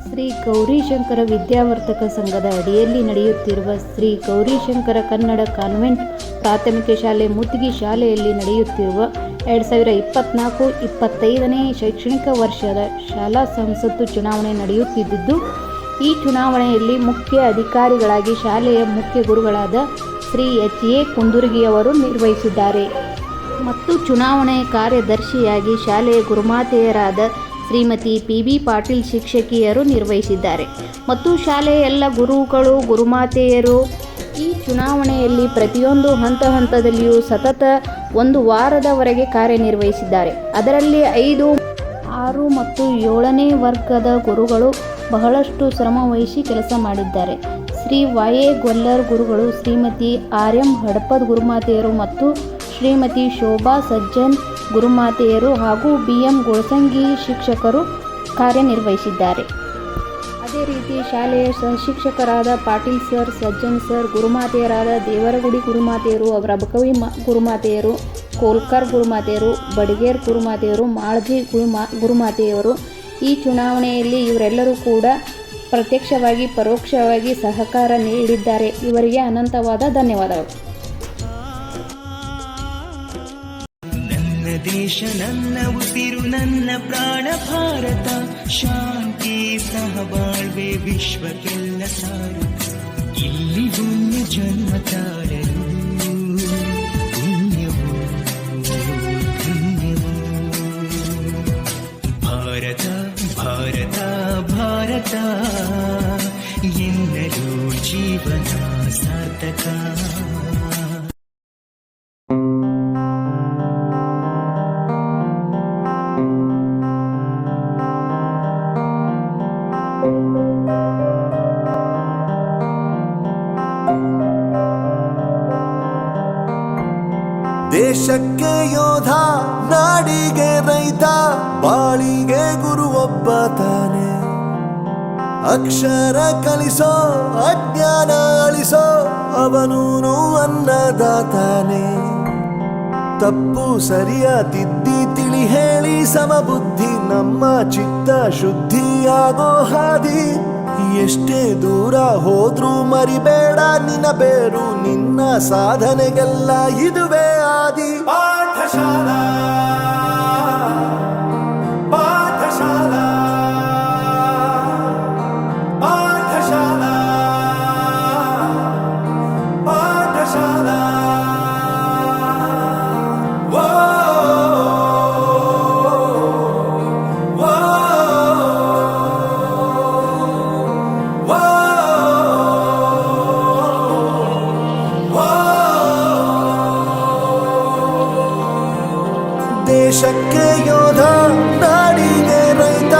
ಶ್ರೀ ಗೌರಿಶಂಕರ ವಿದ್ಯಾವರ್ಧಕ ಸಂಘದ ಅಡಿಯಲ್ಲಿ ನಡೆಯುತ್ತಿರುವ ಶ್ರೀ ಗೌರಿಶಂಕರ ಕನ್ನಡ ಕಾನ್ವೆಂಟ್ ಪ್ರಾಥಮಿಕ ಶಾಲೆ ಮುತ್ತಿಗೆ ಶಾಲೆಯಲ್ಲಿ ನಡೆಯುತ್ತಿರುವ 2024-25ನೇ ಶೈಕ್ಷಣಿಕ ವರ್ಷದ ಶಾಲಾ ಸಂಸತ್ತು ಚುನಾವಣೆ ನಡೆಯುತ್ತಿದ್ದು, ಈ ಚುನಾವಣೆಯಲ್ಲಿ ಮುಖ್ಯ ಅಧಿಕಾರಿಗಳಾಗಿ ಶಾಲೆಯ ಮುಖ್ಯ ಗುರುಗಳಾದ ಶ್ರೀ ಎಚ್.ಎ. ಕುಂದುರ್ಗಿಯವರು ನಿರ್ವಹಿಸಿದ್ದಾರೆ ಮತ್ತು ಚುನಾವಣೆ ಕಾರ್ಯದರ್ಶಿಯಾಗಿ ಶಾಲೆಯ ಗುರುಮಾತೆಯರಾದ ಶ್ರೀಮತಿ ಪಿ.ಬಿ. ಪಾಟೀಲ್ ಶಿಕ್ಷಕಿಯರು ನಿರ್ವಹಿಸಿದ್ದಾರೆ ಮತ್ತು ಶಾಲೆಯ ಎಲ್ಲ ಗುರುಗಳು ಗುರುಮಾತೆಯರು ಈ ಚುನಾವಣೆಯಲ್ಲಿ ಪ್ರತಿಯೊಂದು ಹಂತದಲ್ಲಿಯೂ ಸತತ 1 ವಾರದವರೆಗೆ ಕಾರ್ಯನಿರ್ವಹಿಸಿದ್ದಾರೆ. ಅದರಲ್ಲಿ 5, 6 ಮತ್ತು 7ನೇ ವರ್ಗದ ಗುರುಗಳು ಬಹಳಷ್ಟು ಶ್ರಮ ವಹಿಸಿ ಕೆಲಸ ಮಾಡಿದ್ದಾರೆ. ಶ್ರೀ ವೈ.ಎ. ಗೊಲ್ಲರ್ ಗುರುಗಳು, ಶ್ರೀಮತಿ ಆರ್.ಎಂ. ಹಡಪದ್ ಗುರುಮಾತೆಯರು ಮತ್ತು ಶ್ರೀಮತಿ ಶೋಭಾ ಸಜ್ಜನ್ ಗುರುಮಾತೆಯರು ಹಾಗೂ ಬಿ.ಎಂ. ಗೊಳಸಂಗಿ ಶಿಕ್ಷಕರು ಕಾರ್ಯನಿರ್ವಹಿಸಿದ್ದಾರೆ. ಅದೇ ರೀತಿ ಶಾಲೆಯ ಶಿಕ್ಷಕರಾದ ಪಾಟೀಲ್ ಸರ್, ಸಜ್ಜನ್ ಸರ್, ಗುರುಮಾತೆಯರಾದ ದೇವರಗುಡಿ ಗುರುಮಾತೆಯರು, ರಬಕವಿ ಗುರುಮಾತೆಯರು, ಕೋಲ್ಕರ್ ಗುರುಮಾತೆಯರು, ಬಡಿಗೇರ್ ಗುರುಮಾತೆಯರು, ಮಾಳ್ಜಿ ಗುರುಮಾತೆಯವರು ಈ ಚುನಾವಣೆಯಲ್ಲಿ ಇವರೆಲ್ಲರೂ ಕೂಡ ಪ್ರತ್ಯಕ್ಷವಾಗಿ ಪರೋಕ್ಷವಾಗಿ ಸಹಕಾರ ನೀಡಿದ್ದಾರೆ. ಇವರಿಗೆ ಅನಂತವಾದ ಧನ್ಯವಾದಗಳು. ದೇಶ ನನ್ನ ಉಸಿರು, ನನ್ನ ಪ್ರಾಣ ಭಾರತ, ಶಾಂತಿ ಸಹಬಾಳ್ವೆ ವಿಶ್ವಕ್ಕೆಲ್ಲ ಸಾರು, ಇಲ್ಲಿ ಭೂಮಿ ಜನ್ಮ ತಾರಲು ಪುಣ್ಯವು ಧನ್ಯವು. ಭಾರತ ಭಾರತ ಭಾರತ ಎನ್ನಲು ಜೀವನ ಸಾರ್ಥಕ. ದೇಶಕ್ಕೆ ಯೋಧ, ನಾಡಿಗೆ ರೈತ, ಬಾಳಿಗೆ ಗುರು ಒಬ್ಬ ತಾನೆ. ಅಕ್ಷರ ಕಲಿಸೋ, ಅಜ್ಞಾನ ಅಳಿಸೋ, ಅವನೂನು ಅನ್ನದಾತಾನೆ. ತಪ್ಪು ಸರಿಯ ತಿದ್ದಿ ತಿಳಿ ಹೇಳಿ ಸಮಬುದ್ಧಿ, ನಮ್ಮ ಚಿತ್ತ ಶುದ್ಧಿಯಾಗೋ ಹಾದಿ. ಎಷ್ಟೇ ದೂರ ಹೋದ್ರೂ ಮರಿಬೇಡ ನಿನ್ನ ಬೇರು, ನಿನ್ನ ಸಾಧನೆಗೆಲ್ಲ ಇದುವೇ ಆದಿ. ಪಾಠಶಾಲಾ ಪಾಠಶಾಲಾ ಪಾಠಶಾಲಾ ಪಾಠಶಾಲಾ. ದೇಶಕ್ಕೆ ಯೋಧ, ನಾಡಿಗೆ ರೈತ,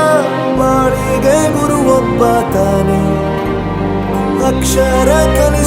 ಬಾಳಿಗೆ ಗುರು ಒಬ್ಬ ತಾನೆ. ಅಕ್ಷರ ಕಲಿಸ